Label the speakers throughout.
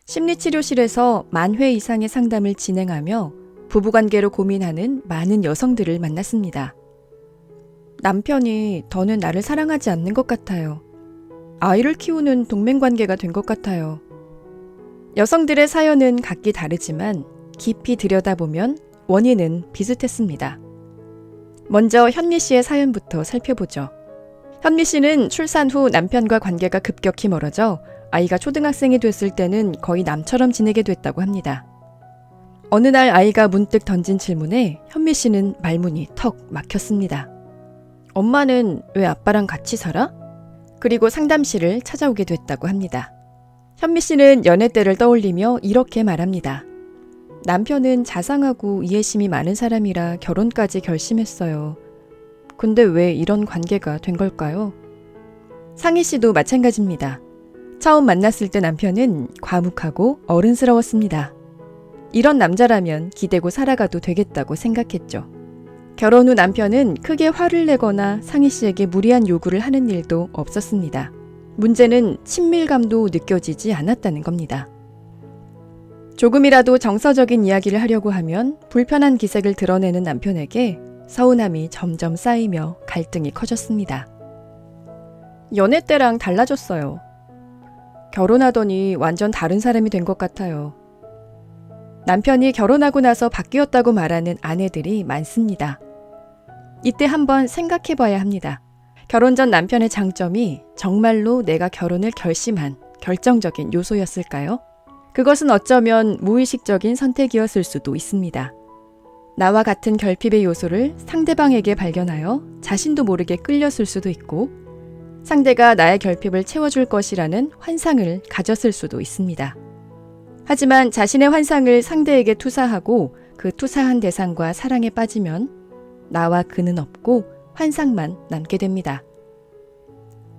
Speaker 1: 심리치료실에서 10,000회 이상의 상담을 진행하며 부부관계로 고민하는 많은 여성들을 만났습니다. 남편이 더는 나를 사랑하지 않는 것 같아요. 아이를 키우는 동맹관계가 된 것 같아요. 여성들의 사연은 각기 다르지만 깊이 들여다보면 원인은 비슷했습니다. 먼저 현미 씨의 사연부터 살펴보죠. 현미 씨는 출산 후 남편과 관계가 급격히 멀어져 아이가 초등학생이 됐을 때는 거의 남처럼 지내게 됐다고 합니다. 어느 날 아이가 문득 던진 질문에 현미 씨는 말문이 턱 막혔습니다. 엄마는 왜 아빠랑 같이 살아? 그리고 상담실을 찾아오게 됐다고 합니다. 현미 씨는 연애 때를 떠올리며 이렇게 말합니다. 남편은 자상하고 이해심이 많은 사람이라 결혼까지 결심했어요. 근데 왜 이런 관계가 된 걸까요? 상희 씨도 마찬가지입니다. 처음 만났을 때 남편은 과묵하고 어른스러웠습니다. 이런 남자라면 기대고 살아가도 되겠다고 생각했죠. 결혼 후 남편은 크게 화를 내거나 상희 씨에게 무리한 요구를 하는 일도 없었습니다. 문제는 친밀감도 느껴지지 않았다는 겁니다. 조금이라도 정서적인 이야기를 하려고 하면 불편한 기색을 드러내는 남편에게 서운함이 점점 쌓이며 갈등이 커졌습니다. 연애 때랑 달라졌어요. 결혼하더니 완전 다른 사람이 된 것 같아요. 남편이 결혼하고 나서 바뀌었다고 말하는 아내들이 많습니다. 이때 한번 생각해 봐야 합니다. 결혼 전 남편의 장점이 정말로 내가 결혼을 결심한 결정적인 요소였을까요? 그것은 어쩌면 무의식적인 선택이었을 수도 있습니다. 나와 같은 결핍의 요소를 상대방에게 발견하여 자신도 모르게 끌렸을 수도 있고 상대가 나의 결핍을 채워줄 것이라는 환상을 가졌을 수도 있습니다. 하지만 자신의 환상을 상대에게 투사하고 그 투사한 대상과 사랑에 빠지면 나와 그는 없고 환상만 남게 됩니다.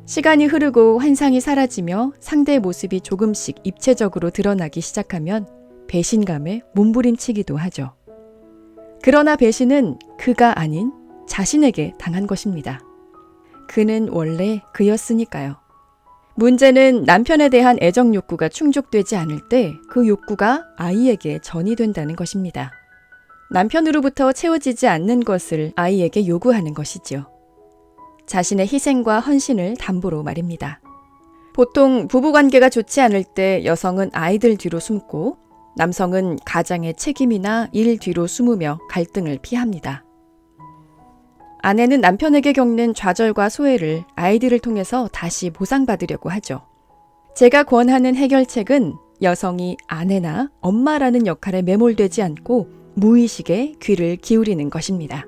Speaker 1: 시간이 흐르고 환상이 사라지며 상대의 모습이 조금씩 입체적으로 드러나기 시작하면 배신감에 몸부림치기도 하죠. 그러나 배신은 그가 아닌 자신에게 당한 것입니다. 그는 원래 그였으니까요. 문제는 남편에 대한 애정 욕구가 충족되지 않을 때 그 욕구가 아이에게 전이된다는 것입니다. 남편으로부터 채워지지 않는 것을 아이에게 요구하는 것이지요. 자신의 희생과 헌신을 담보로 말입니다. 보통 부부관계가 좋지 않을 때 여성은 아이들 뒤로 숨고 남성은 가장의 책임이나 일 뒤로 숨으며 갈등을 피합니다. 아내는 남편에게 겪는 좌절과 소외를 아이들을 통해서 다시 보상받으려고 하죠. 제가 권하는 해결책은 여성이 아내나 엄마라는 역할에 매몰되지 않고 무의식에 귀를 기울이는 것입니다.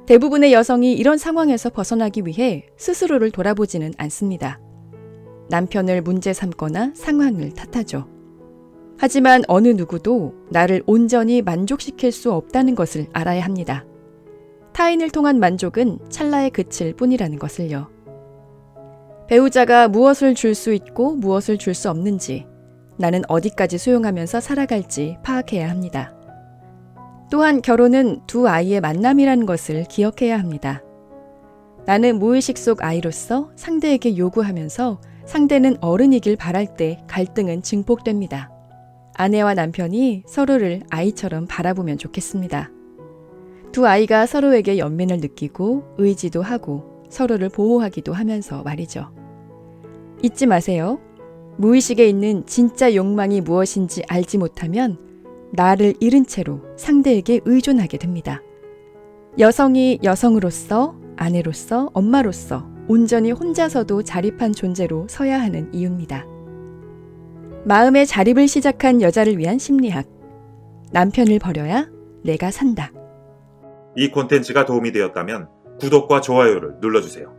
Speaker 1: 대부분의 여성이 이런 상황에서 벗어나기 위해 스스로를 돌아보지는 않습니다. 남편을 문제 삼거나 상황을 탓하죠. 하지만 어느 누구도 나를 온전히 만족시킬 수 없다는 것을 알아야 합니다. 타인을 통한 만족은 찰나에 그칠 뿐이라는 것을요. 배우자가 무엇을 줄 수 있고 무엇을 줄 수 없는지, 나는 어디까지 수용하면서 살아갈지 파악해야 합니다. 또한 결혼은 두 아이의 만남이라는 것을 기억해야 합니다. 나는 무의식 속 아이로서 상대에게 요구하면서 상대는 어른이길 바랄 때 갈등은 증폭됩니다. 아내와 남편이 서로를 아이처럼 바라보면 좋겠습니다. 두 아이가 서로에게 연민을 느끼고 의지도 하고 서로를 보호하기도 하면서 말이죠. 잊지 마세요. 무의식에 있는 진짜 욕망이 무엇인지 알지 못하면 나를 잃은 채로 상대에게 의존하게 됩니다. 여성이 여성으로서, 아내로서, 엄마로서 온전히 혼자서도 자립한 존재로 서야 하는 이유입니다. 마음의 자립을 시작한 여자를 위한 심리학. 남편을 버려야 내가 산다.
Speaker 2: 이 콘텐츠가 도움이 되었다면 구독과 좋아요를 눌러주세요.